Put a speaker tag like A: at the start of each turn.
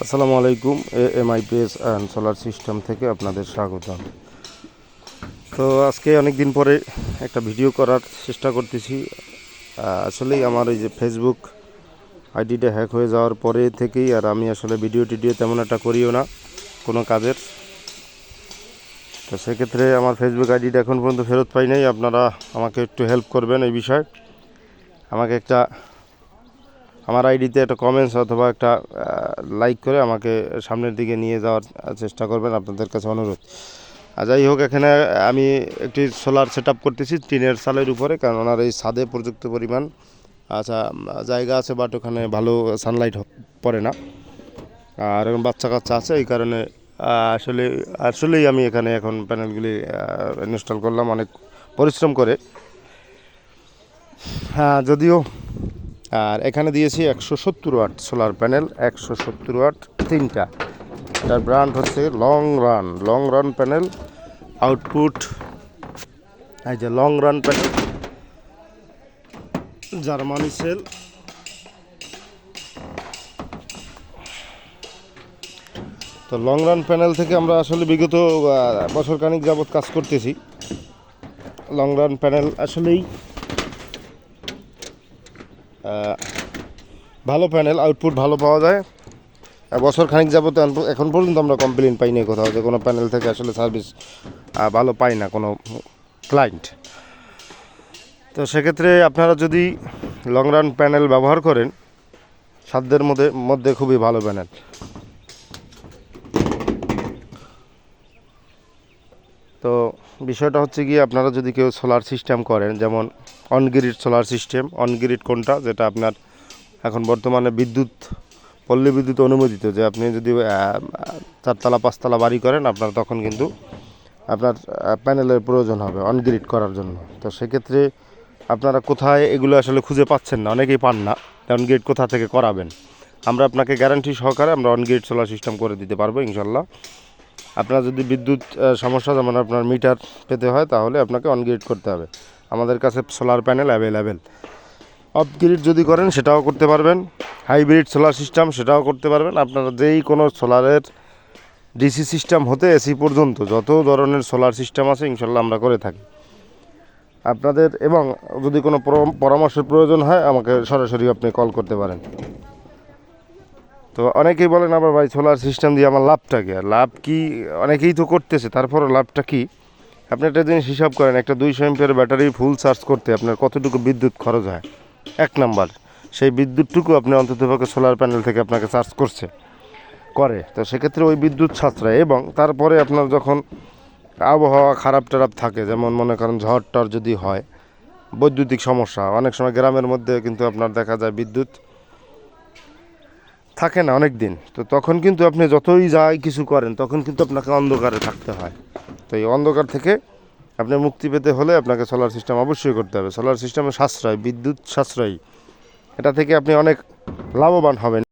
A: আসসালামু আলাইকুম। AMIPS and solar system থেকে আপনাদের স্বাগতম। তো আজকে অনেক দিন পরে একটা ভিডিও করার চেষ্টা করতেছি। আসলেই আমার এই যে ফেসবুক আইডিটা হ্যাক হয়ে যাওয়ার পরে থেকেই আর আমি আসলে ভিডিও টিডিও তেমন একটা করিও না কোনো কাজের। তো সেক্ষেত্রে আমার ফেসবুক আইডিটা এখন পর্যন্ত ফেরত পাই নাই। আপনারা আমাকে একটু হেল্প করবেন এই বিষয়ে। আমাকে একটা আমার আইডিতে একটা কমেন্টস অথবা একটা লাইক করে আমাকে সামনের দিকে নিয়ে যাওয়ার চেষ্টা করবেন, আপনাদের কাছে অনুরোধ। আর যাই হোক, এখানে আমি একটি সোলার সেট আপ করতেছি টিনের চালের উপরে, কারণ ওনার এই ছাদে পর্যাপ্ত পরিমাণ জায়গা আছে, বাট ওখানে ভালো সানলাইট পড়ে না। আর এখন বাচ্চা কাচ্চা আছে, এই কারণে আসলেই আমি এখানে এখন প্যানেলগুলি ইনস্টল করলাম অনেক পরিশ্রম করে। হ্যাঁ, যদিও আর এখানে দিয়েছি 170 ওয়াট সোলার প্যানেল, 170 ওয়াট তিনটা। এটার ব্র্যান্ড হচ্ছে লং রান প্যানেল। আউটপুট এই যে long run panel, Germany sell. তো লং রান প্যানেল থেকে আমরা আসলে বিগত বছরখানিক যাবৎ কাজ করতেছি। লং রান প্যানেল আসলেই ভালো প্যানেল, আউটপুট ভালো পাওয়া যায়। বছর খানিক যাবত এখন পর্যন্ত আমরা কমপ্লেন পাই না কোথাও যে কোনো প্যানেল থেকে আসলে সার্ভিস ভালো পাই না কোনো ক্লায়েন্ট। তো সেক্ষেত্রে আপনারা যদি লং রান প্যানেল ব্যবহার করেন, সাধ্যের মধ্যে খুবই ভালো প্যানেল। তো বিষয়টা হচ্ছে গিয়ে, আপনারা যদি কেউ সোলার সিস্টেম করেন, যেমন অনগ্রিড সোলার সিস্টেম। অনগ্রিড কোনটা? যেটা আপনার এখন বর্তমানে পল্লী বিদ্যুৎ অনুমোদিত, যে আপনি যদি 4তলা 5তলা বাড়ি করেন, আপনার তখন কিন্তু আপনার প্যানেলের প্রয়োজন হবে অনগ্রিড করার জন্য। তো সেক্ষেত্রে আপনারা কোথায় এগুলো আসলে খুঁজে পাচ্ছেন না, অনেকেই পান না অনগ্রিড কোথা থেকে করাবেন। আমরা আপনাকে গ্যারান্টি সহকারে আমরা অনগ্রিড সোলার সিস্টেম করে দিতে পারবো ইনশাল্লাহ। আপনার যদি বিদ্যুৎ সমস্যা, যেমন আপনার মিটার পেতে হয়, তাহলে আপনাকে অনগ্রিড করতে হবে। আমাদের কাছে সোলার প্যানেল অ্যাভেলেবেল। অফগ্রিড যদি করেন সেটাও করতে পারবেন, হাইব্রিড সোলার সিস্টেম সেটাও করতে পারবেন। আপনারা যেই কোনো সোলারের ডিসি সিস্টেম হতে এসি পর্যন্ত যত ধরনের সোলার সিস্টেম আছে ইনশাল্লাহ আমরা করে থাকি আপনাদের। এবং যদি কোনো পরামর্শের প্রয়োজন হয়, আমাকে সরাসরি আপনি কল করতে পারেন। তো অনেকেই বলেন আবার, ভাই সোলার সিস্টেম দিয়ে আমার লাভটা কি? আর লাভ কি? অনেকেই তো করতেছে, তারপরে লাভটা কি? আপনি একটা জিনিস হিসাব করেন, একটা 200 এমপিয়ার ব্যাটারি ফুল চার্জ করতে আপনার কতটুকু বিদ্যুৎ খরচ হয়? এক নাম্বার, সেই বিদ্যুৎটুকু আপনি অন্ততপক্ষে সোলার প্যানেল থেকে আপনাকে চার্জ করে। তো সেক্ষেত্রে ওই বিদ্যুৎ সাশ্রয়। এবং তারপরে আপনার যখন আবহাওয়া খারাপ থাকে, যেমন মনে করেন ঝড় টর যদি হয়, বৈদ্যুতিক সমস্যা, অনেক সময় গ্রামের মধ্যে কিন্তু আপনার দেখা যায় বিদ্যুৎ থাকে না অনেক দিন। তো তখন কিন্তু আপনি যতই যাই কিছু করেন, তখন কিন্তু আপনাকে অন্ধকারে থাকতে হয়। তো এই অন্ধকার থেকে আপনি মুক্তি পেতে হলে আপনাকে সোলার সিস্টেম অবশ্যই করতে হবে। সোলার সিস্টেমে সাশ্রয়, বিদ্যুৎ সাশ্রয়ী, এটা থেকে আপনি অনেক লাভবান হবেন।